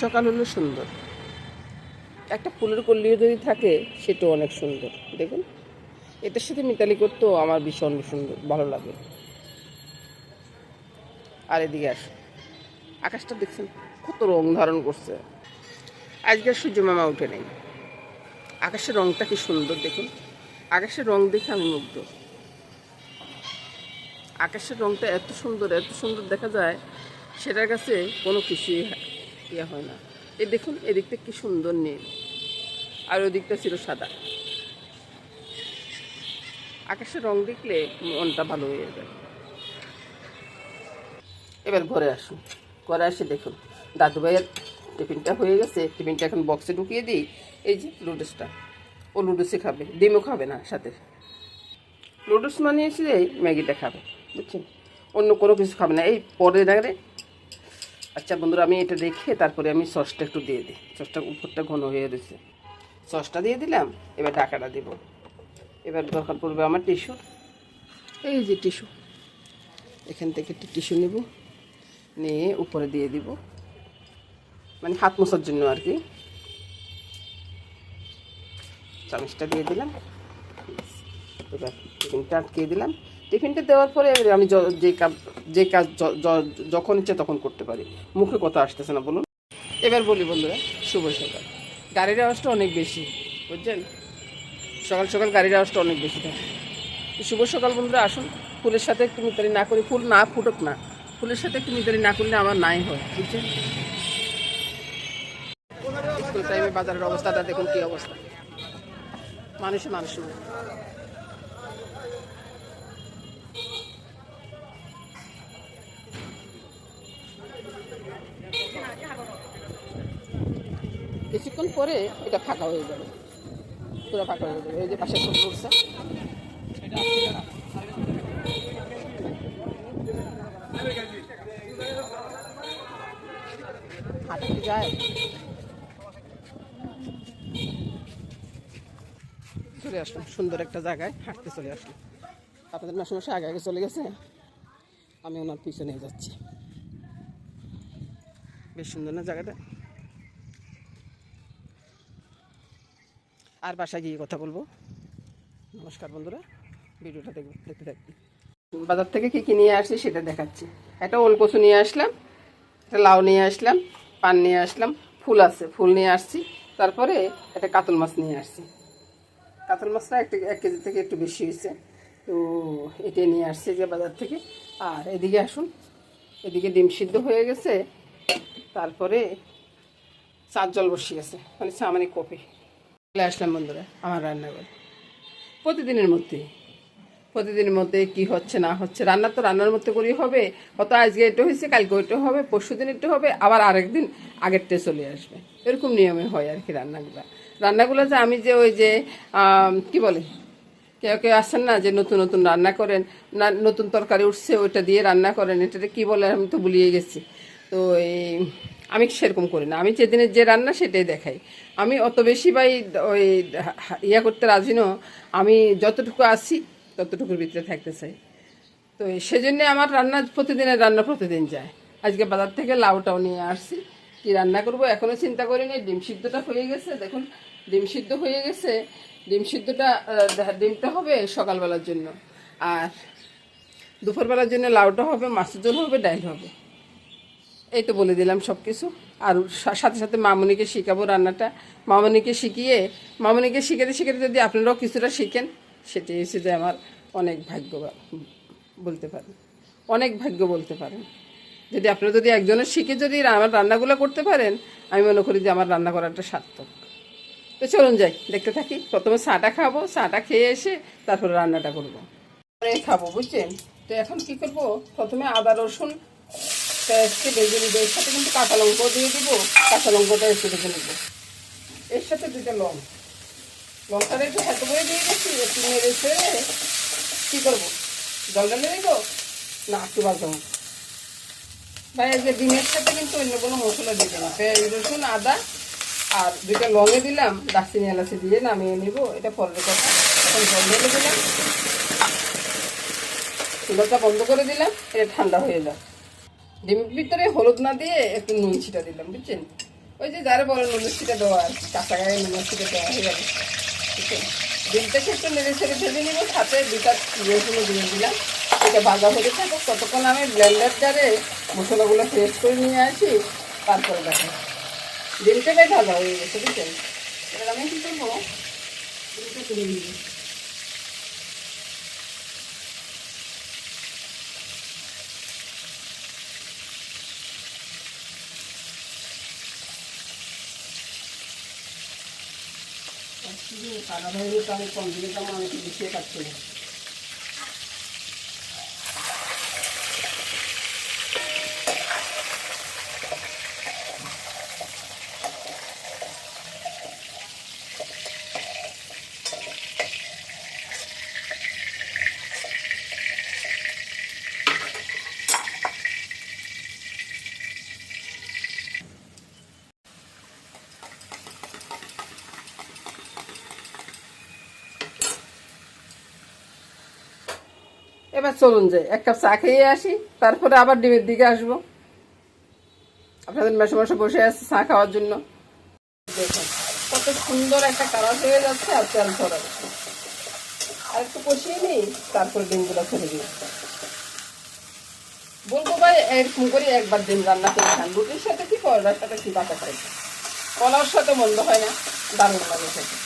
সকাল হলো সুন্দর, একটা ফুলের কলিও যদি থাকে সেটাও অনেক সুন্দর। দেখুন, এটার সাথে মিতালি করতেও আমার ভীষণ সুন্দর ভালো লাগে। আর এদিকে আস, আকাশটা দেখছেন কত রং ধারণ করছে। আজকের সূর্য মামা উঠে নেই। আকাশের রংটা কি সুন্দর দেখুন, আকাশের রং দেখে আমি মুগ্ধ। আকাশের রংটা এত সুন্দর দেখা যায়, সেটার কাছে কোনো কিছুই ইয়ে হয় না। এই দেখুন, এদিকটা কি সুন্দর নীল, আর ওই দিকটা ছিল সাদা। আকাশের রং দেখলে মনটা ভালো হয়ে যায়। এবার ঘরে আসুন, ঘরে আসে দেখুন দাদু ভাইয়ের টিফিনটা হয়ে গেছে। টিফিনটা এখন বক্সে ঢুকিয়ে দিই। এই যে লুডুসটা, ও লুডুসই খাবে, ডিমও খাবে না সাথে। লুডুস বানিয়েছি, এই ম্যাগিটা খাবে, বুঝছেন, অন্য কোনো কিছু খাবে না। এই পরে দাঁড়ে। আচ্ছা বন্ধুরা, আমি এটা দেখে তারপরে আমি সসটা একটু দিয়ে দিই। সসটা উপরটা ঘন হয়ে রয়েছে, সসটা দিয়ে দিলাম। এবার ঢাকাটা দিব। এবার দরকার পড়বে আমার টিস্যু। এই যে টিস্যু, এখান থেকে একটু টিস্যু নেব, নিয়ে উপরে দিয়ে দিব, মানে হাত মোছার জন্য আর কি। চামচটা দিয়ে দিলাম। এবার টিফিনটা আটকিয়ে দিলাম। টিফিনটা দেওয়ার পরে আমি যে কাজ যখন ইচ্ছে তখন করতে পারি। মুখে কথা আসতেছে না বলুন। এবার বলি বন্ধুরা, শুভ সকাল। গাড়ির আওয়াজটা অনেক বেশি, বুঝছেন, সকাল সকাল গাড়ির আওয়াজটা অনেক বেশি থাকে। শুভ সকাল বন্ধুরা, আসুন ফুলের সাথে একটু মিতালি না করি, ফুল না ফুটুক না, ফুলের সাথে একটু মিতালি না করলে আমার নাই হয়, বুঝছেন। স্কুল টাইমে বাজারের অবস্থাটা দেখুন কি অবস্থা, মানুষ কিছুক্ষণ পরে এটা ফাঁকা হয়ে যাবে, পুরো ফাঁকা হয়ে যাবে। এই যে পাশে ফুল ফুটছে, হাঁটতে যায়। চলে আসলাম সুন্দর একটা জায়গায়, হাঁটতে চলে আসলাম। আপনাদের মাসে আগে আগে চলে গেছে, আমি ওনার পিছনে যাচ্ছি। বেশ সুন্দর না জায়গাটা। আর বাসায় গিয়ে কথা বলবো। নমস্কার বন্ধুরা, ভিডিওটা দেখতে থাকবেন। বাজার থেকে কী কী নিয়ে আসছি সেটা দেখাচ্ছি। একটা ওল কচু নিয়ে আসলাম, একটা লাউ নিয়ে আসলাম, পান নিয়ে আসলাম, ফুল আছে, ফুল নিয়ে আসছি। তারপরে একটা কাতল মাছ নিয়ে আসছি। কাতল মাছটা 1 কেজি থেকে একটু বেশি হয়েছে, তো এটা নিয়ে আসছি যে বাজার থেকে। আর এদিকে আসুন, এদিকে ডিম সিদ্ধ হয়ে গেছে। তারপরে চার জল বসিয়ে গেছে, মানে সামান্য কপি। চলে আসলাম বন্ধুরা আমার রান্নাঘর। প্রতিদিনের মধ্যে কি হচ্ছে না হচ্ছে, রান্না তো রান্নার মধ্যে করেই হবে। হয়তো আজকে এটা হয়েছে, কালকে ওইটা হবে, পরশু দিন এটা হবে, আবার আরেকদিন আগেরটা চলে আসবে। এরকম নিয়মে হয় আর কি রান্নাগুলো যে আমি যে ওই যে কি বলে, কেউ আসেন না যে নতুন নতুন রান্না করেন, না নতুন তরকারি উঠছে ওইটা দিয়ে রান্না করেন, এটাতে কী বলে আমি তো ভুলিয়ে গেছি। তো আমি সেরকম করি না, আমি যেদিনের যে রান্না সেটাই দেখাই। আমি অত বেশি ভাই ওই ইয়া করতে রাজি না। আমি যতটুকু আসি ততটুকুর ভিতরে থাকতে চাই। তো সেজন্য আমার প্রতিদিনের রান্না প্রতিদিন যায়। আজকে বাজার থেকে লাউটাও নিয়ে আসছি, কি রান্না করব এখনও চিন্তা করিনি। ডিম সিদ্ধটা হয়ে গেছে, দেখুন ডিম সিদ্ধ হয়ে গেছে। ডিমটা হবে সকালবেলার জন্য, আর দুপুরবেলার জন্য লাউটা হবে, মাছের ঝোল হবে, ডাল হবে। এই তো বলে দিলাম সব কিছু। আর সাথে সাথে মামনিকে শেখাবো রান্নাটা। মামনিকে শিখাতে যদি আপনারাও কিছুটা শিখেন, সেটাই হচ্ছে যে আমার অনেক ভাগ্য বলতে পারেন, অনেক ভাগ্য বলতে পারেন। যদি আপনারা যদি একজনের শিখে যদি আমার রান্নাগুলো করতে পারেন, আমি মনে করি যে আমার রান্না করাটা সার্থক। তো চলুন যাই, দেখতে থাকি। প্রথমে চাটা খাবো, চাটা খেয়ে এসে তারপরে রান্নাটা করবো, খাবো, বুঝছেন। তো এখন কি করবো, প্রথমে আদা রসুন পেস্টে ভেজে নেবো। এর সাথে কিন্তু কাঁচা লঙ্কাও দিয়ে দিব, কাঁচা লঙ্কাটা একটু ভেজে নেবো। এর সাথে 2টা লঙ্কাটা একটু হাতে বয়ে দিয়ে গেছি, একটু নেড়ে ছেড়ে কী করবো, জলটা নেড়ে দেবো না একটু ভাজতে হবে ভাই। যে ডিমের সাথে কিন্তু অন্য কোনো মশলা দিতে না, পেঁয়াজ রসুন আদা আর 2টা লঙে দিলাম, দারচিনি এলাচি দিয়ে নামিয়ে নিব, এটা পরের কথা। এখন জল ঢেলে দিলাম, চুলাটা বন্ধ করে দিলাম, এটা ঠান্ডা হয়ে যাক। ডিমের ভিতরে হলুদ না দিয়ে একটু নুন ছিটা দিলাম, বুঝছেন। ওই যে যারা বলে নুনের ছিটে দেওয়া আর কি, কাঁচা গায়ে নুনের ছিটে দেওয়া হয়ে যাবে। ডিমটাকে একটু নেড়ে ছেড়ে ভেজে নিব, সাথে দুটা রসুনও দিয়ে দিলাম। এটা ভাজা হতে থাকো, ততক্ষণ আমি ব্লেন্ডার জারে মশলাগুলো ফ্রেশ করে নিয়ে আসি, তারপরে দেখো ডিমটাকে ভাজা হয়ে গেছে, বুঝছেন? এবার আমি কী করবো, ডিমটা তুলে নিব। কাদা ভাইগুলো তো আমি কম দিলে তেমন আমি একটু বেশিয়ে কাটছি না। এবার চলুন যে এক কাপ চা খেয়ে আসি, তারপরে আবার ডিমের দিকে আসবো। আপনাদের মেশে মশে বসে আছে চা খাওয়ার জন্য। দেখুন কত সুন্দর একটা কালার হয়ে যাচ্ছে, আর তেল ছড়া আর একটু কষিয়ে নিই, তারপরে ডিমগুলো ছেড়ে দিই। বলবো ভাই এরকম করে একবার ডিম রান্না করে খান, রুটির সাথে কি পরোটার সাথে কি বাতা খাই, কলার সাথে মন্দ হয় না, দারুণ লাগে খেতে।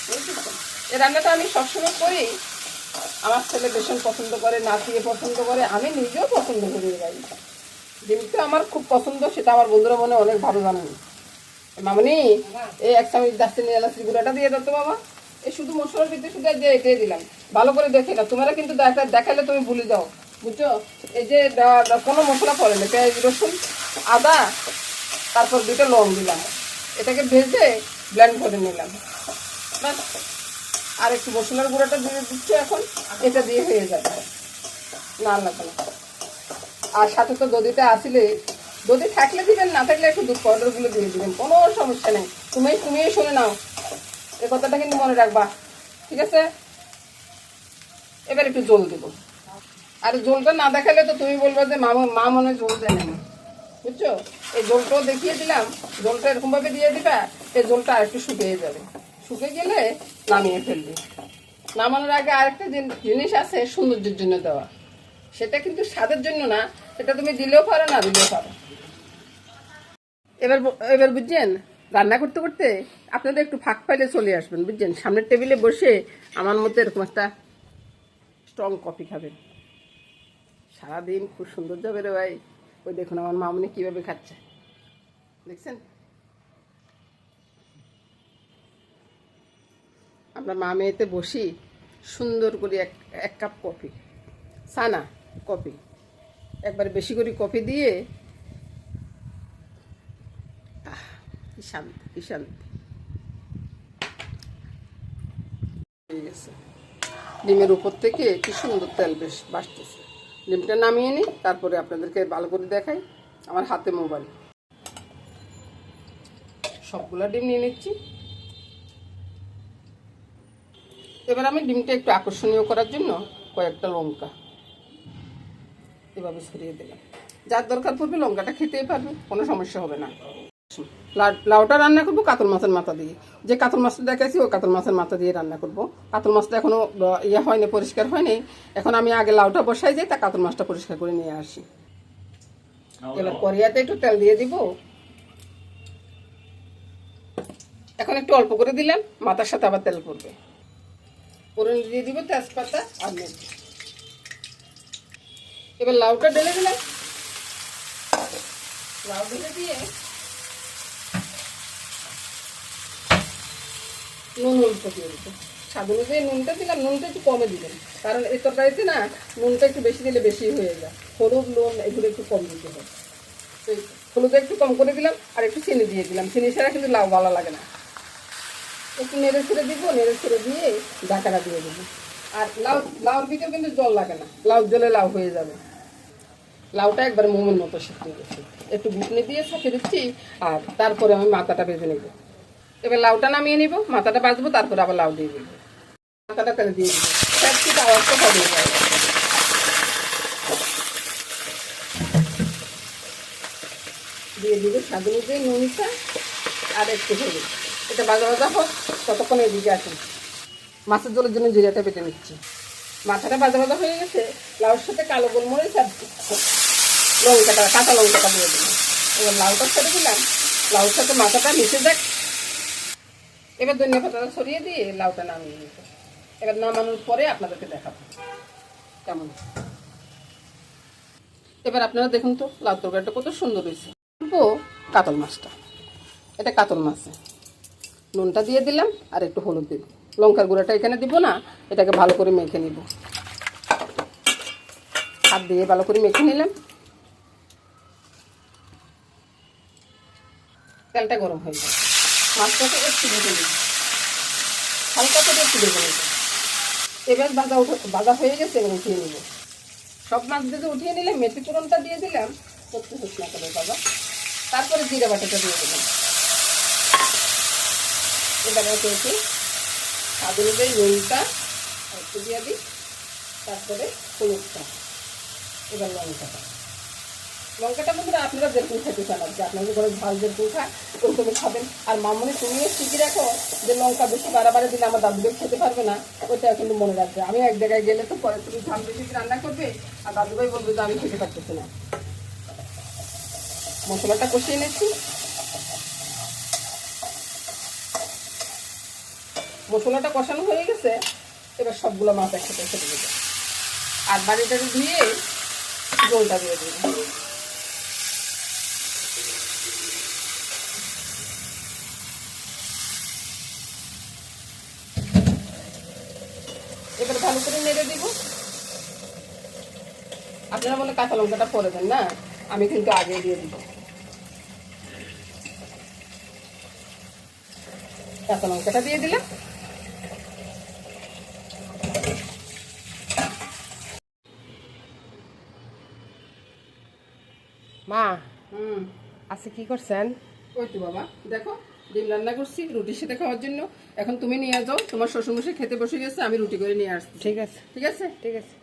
বুঝেছেন? এই রান্নাটা আমি সবসময় করি। আমার ছেলে ভীষণ পছন্দ করে, নাতিয়ে পছন্দ করে, আমি নিজেও পছন্দ করি। গাই ডিমটা আমার খুব পছন্দ, সেটা আমার বন্ধুরা মনে অনেক ভালো জানেন। মামনি এই এক চামচ দারচিনি এলাচি গুঁড়াটা দিয়ে দাও তো বাবা। এই শুধু মশলার ভিতরে শুধু যে এটাই দিলাম, ভালো করে দেখে না, তোমরা কিন্তু দেখালে তুমি ভুলে যাও, বুঝছো? এই যে কোনো মশলা পড়ে না, পেঁয়াজ রসুন আদা, তারপর দুটো লং দিলাম, এটাকে ভেজে ব্লেন্ড করে নিলাম। বাস, আর একটু মশলার গুঁড়োটা দিয়ে দিচ্ছি এখন, এটা দিয়ে হয়ে যাবে, না লাগবে না। আর সাথে তো দধিটা আসলে, দধি থাকলে দিবেন, না থাকলে একটু দুধ পাউডারগুলো দিয়ে দিবেন, কোনো সমস্যা নেই। তুমিই শুনে নাও, এ কথাটা কিন্তু মনে রাখবা, ঠিক আছে? এবার একটু জল দেবো, আর জলটা না দেখালে তো তুমি বলবা যে মা মনে জল দেয় না, বুঝছো? এই জলটাও দেখিয়ে দিলাম, জলটা এরকমভাবে দিয়ে দিবা, এই জলটা আর একটু শুকিয়ে যাবে, শুকিয়ে গেলে নামিয়ে ফেলবে। নামানোর আগে আরেকটা জিনিস আছে সৌন্দর্যের জন্য দেওয়া, সেটা কিন্তু স্বাদের জন্য না, সেটা তুমি দিলেও পারো না দিলেও পারো। এবার এবার বুঝছেন, রান্না করতে করতে আপনাদের একটু ফাঁক পাইলে চলে আসবেন, বুঝছেন? সামনের টেবিলে বসে আমার মতো এরকম একটা স্ট্রং কফি খাবেন, সারাদিন খুব সুন্দর যাবে রে ভাই। ওই দেখুন আমার মামনি কীভাবে খাচ্ছে, দেখছেন? আমরা মা মেয়েতে বসি, সুন্দর করে এক কাপ কফি, সানা কফি, একবার বেশি করে কফি দিয়ে, কি শান্তি, কি শান্তি। হয়ে গেছে, ডিমের উপর থেকে কি সুন্দর তেল বেশ বাসতেছে। ডিমটা নামিয়ে নিই, তারপরে আপনাদেরকে ভালো করে দেখাই। আমার হাতে মোবাইল, সবগুলা ডিম নিয়ে নিচ্ছি। এবার আমি ডিমটা একটু আকর্ষণীয় করার জন্য কয়েকটা লঙ্কা এভাবে ছড়িয়ে দিলাম। যার দরকার পড়বে লঙ্কাটা খেতেই পারবে, কোনো সমস্যা হবে না। লাউটা রান্না করবো কাতল মাছের মাথা দিয়ে, যে কাতল মাছটা দেখাইছি ওই কাতল মাছের মাথা দিয়ে রান্না করব। কাতল মাছটা এখনো ইয়ে হয়নি, পরিষ্কার হয়নি। এখন আমি আগে লাউটা বসাই যাই, তা কাতল মাছটা পরিষ্কার করে নিয়ে আসি। এবার কড়াইতে একটু তেল দিয়ে দিব, এখন একটু অল্প করে দিলাম, মাথার সাথে আবার তেল পড়বে। ফোড়ন দিয়ে দিব তেজপাতা আর মেথি। এবার লাউটা ঢেলে দিলাম, লাউ ঢেলে দিয়ে নুন অল্প দিয়ে দিতে, স্বাদ অনুযায়ী নুনটা দিলাম, নুনটা একটু কমে দিবেন, কারণ এই তরকারিতে না নুনটা একটু বেশি দিলে বেশি হয়ে যায়। হলুদ নুন এগুলো একটু কম দিতে হয়, তো হলুদটা একটু কম করে দিলাম, আর একটু চিনি দিয়ে দিলাম। চিনি ছাড়া কিন্তু লাউ ভালো লাগে না। একটু নেড়ে ছেড়ে দিব, নেড়ে ছেড়ে দিয়ে ঢাকাটা দিয়ে দেবো। আর লাউর ভিতরে কিন্তু জল লাগে না, লাউ জলে লাউ হয়ে যাবে। লাউটা একবার মোমের মতো সিদ্ধ গেছে, একটু ঘুটনি দিয়ে ছাঁকে দিচ্ছি, আর তারপরে আমি মাথাটা ভেজে নেব। এবার লাউটা নামিয়ে নিব, মাথাটা বাজবো, তারপরে আবার লাউ দিয়ে দেবো, মাথাটা তেলে দিয়ে দিব, সবকিছু আওয়াজটা হবে দিয়ে দিয়ে দিব স্বাদ অনুযায়ী নুনটা আর একটু হলুদ। এটা ভাজা ভাজা হোক, ততক্ষণ এদিকে আসুন। মাছের ঝোলের জন্য জিরাটা বেটে নিচ্ছি। মাথাটা ভাজা ভাজা হয়ে গেছে, লাউর সাথে কালো গোলমরিচ আর লঙ্কাটা, কাঁচা লঙ্কাটা দিয়ে দিলাম। এবার লাউটা ছেড়ে দিলাম, লাউর সাথে মাথাটা মিশে যাক। এবার ধনিয়া পাতাটা ছড়িয়ে দিয়ে লাউটা নামিয়ে নিতে। এবার নামানোর পরে আপনাদেরকে দেখাবো কেমন। এবার আপনারা দেখুন তো লাউ তরকারিটা কত সুন্দর হয়েছে। কাতল মাছটা, এটা কাতল মাছ, নুনটা দিয়ে দিলাম আর একটু হলুদ দিব। লঙ্কার গুঁড়াটা এখানে দিব না, এটাকে ভালো করে মেখে নিব। হাত দিয়ে ভালো করে মেখে নিলাম। তেলটা গরম হয়ে যায়, মাছটাকে একটু ভেজে নিব, হালকা করে একটু ভেজে নিব। এবার ভাজা হয়ে গেছে, এবার উঠিয়ে নিব। সব মাছ ভেজে উঠিয়ে নিলাম, মেথি ফোড়নটা দিয়ে দিলাম একটু শুকনা করে বাবা, তারপরে জিরা বাটাটা দিয়ে দিলাম। এবার একটু স্বাদ অনুযায়ী নুনটা একটু দিয়ে দিই, তারপরে হলুদটা, এবার লঙ্কাটা বন্ধুরা আপনারা যেরকম খেতে চান, আর কি আপনাদের ঘরে ঝাল যেরকম খায় ওরকম খাবেন। আর মামনি তুমিও শিখে রাখো যে লঙ্কা বেশি বাড়াবাড়ি দিলে আমার দাদুভাই খেতে পারবে না, ওইটা কিন্তু মনে রাখবে। আমি এক জায়গায় গেলে তো পরে তুমি ঝাল বেশি রান্না করবে আর দাদুভাই বলবে যে আমি খেতে পারতেছি না। মশলাটা কষিয়ে নিচ্ছি, মশলাটা কষানো হয়ে গেছে। এবার সবগুলো মাছ একসাথে ছেড়ে দেবে আর বাড়িটাকে ধুয়ে জলটা দিয়ে দেবে। এবার ভালো করে নেড়ে দিব। আপনারা বলে কাঁচা লঙ্কাটা পরে দেন না, আমি কিন্তু আগে দিয়ে দিব। কাঁচা লঙ্কাটা দিয়ে দিলাম। মা আচ্ছা কি করছেন? ওই তো বাবা দেখো ডিম রান্না করছি রুটির সাথে খাওয়ার জন্য। এখন তুমি নিয়ে যাও, তোমার শ্বশুরমশাই খেতে বসে গেছে, আমি রুটি করে নিয়ে আসছি। ঠিক আছে ঠিক আছে ঠিক আছে।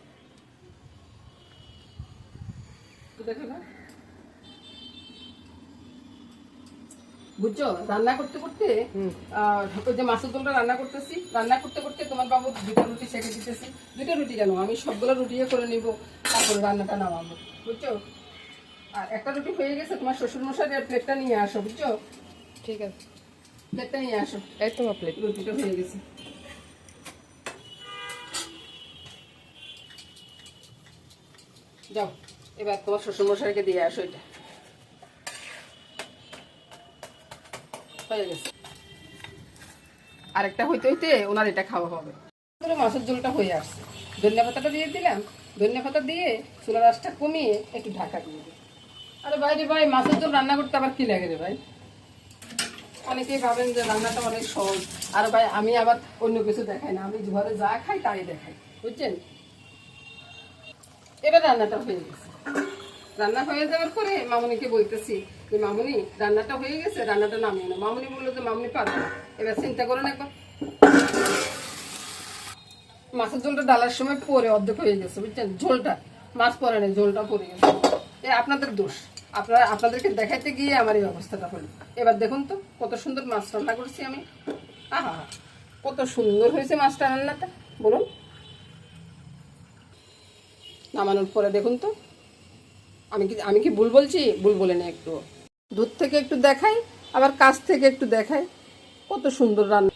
দেখো না বুঝছো, রান্না করতে করতে ওই যে মাছের ঝোলটা রান্না করতেছি, রান্না করতে করতে তোমার বাবু দুটো রুটি সেঁকে দিতেছি। দুটো রুটি কেন, আমি সবগুলো রুটিয়ে করে নিব, তারপরে রান্নাটা নামাবো বুঝছো। আর একটা রুটি হয়ে গেছে, তোমার শ্বশুরমশাই প্লেটটা নিয়ে আসো বুঝছো। ঠিক আছে, প্লেটটা নিয়ে আসো। এই তোমার প্লেট। রুটিটা হয়ে গেছে, যাও এবার তোমার শ্বশুরমশাইকে দিয়ে আসো। এটা হয়ে গেছে, আরেকটা হইতে হইতে ওনার এটা খাওয়া হবে। মাছের ঝোলটা হয়ে আসছে, ধনিয়া পাতাটা দিয়ে দিলাম। ধনিয়া পাতা দিয়ে চুলার আঁচটা কমিয়ে একটু ঢাকা দিয়ে দিই। আরে ভাই রে ভাই, মাছের ঝোল রান্না করতে আবার কি লাগে রে ভাই? অনেকেই ভাবেন যে রান্নাটা অনেক সহজ। আর ভাই আমি আবার অন্য কিছু দেখাই না, আমি ঘরে যা খাই তাই দেখাই বুঝছেন। এবার রান্নাটা হয়ে গেছে, রান্না হয়ে যাওয়ার পরে মামুনিকে বলতেছি যে মামুনি রান্নাটা হয়ে গেছে, রান্নাটা নামিয়ে না। মামুনি বললো যে মামুনি পারবে না। এবার চিন্তা করেন একবার, মাছের ঝোলটা ডালার সময় পরে অর্ধেক হয়ে গেছে বুঝছেন। ঝোলটা মাছ পরে নেই, ঝোলটা পরে গেছে। আপনাদের দোষ, আপনাদেরকে দেখাইতে গিয়ে আমার এই অবস্থাটা হলো। এবার দেখুন তো কত সুন্দর মাছ রান্না করছি আমি। আহা কত সুন্দর হয়েছে মাছটা রান্নাটা বলুন। নামানোর পরে দেখুন তো, আমি কি ভুল বলছি? ভুল বলে না, একটু দূর থেকে একটু দেখাই আবার কাছ থেকে একটু দেখাই, কত সুন্দর রান্না।